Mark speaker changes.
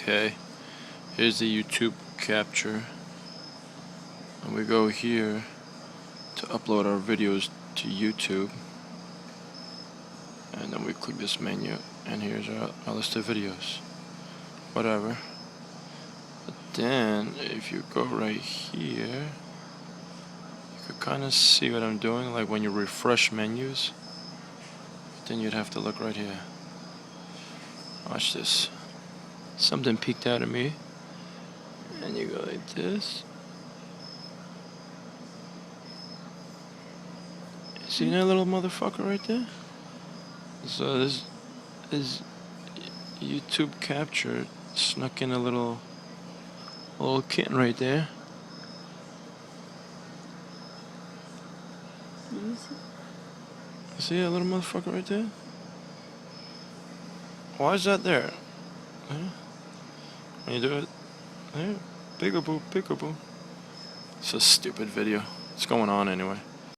Speaker 1: Okay, here's the YouTube capture, and we go here to upload our videos to YouTube, and then we click this menu, and here's our list of videos, whatever. But then if you go right here, you could kind of see what I'm doing, like when you refresh menus. But then you'd have to look right here. Watch this. Something peeked out at me, and you go like this. See that little motherfucker right there? So this is YouTube capture snuck in a little kitten right there. See that little motherfucker right there? Why is that there? When you do it, peekaboo, peekaboo. It's a stupid video. What's going on anyway?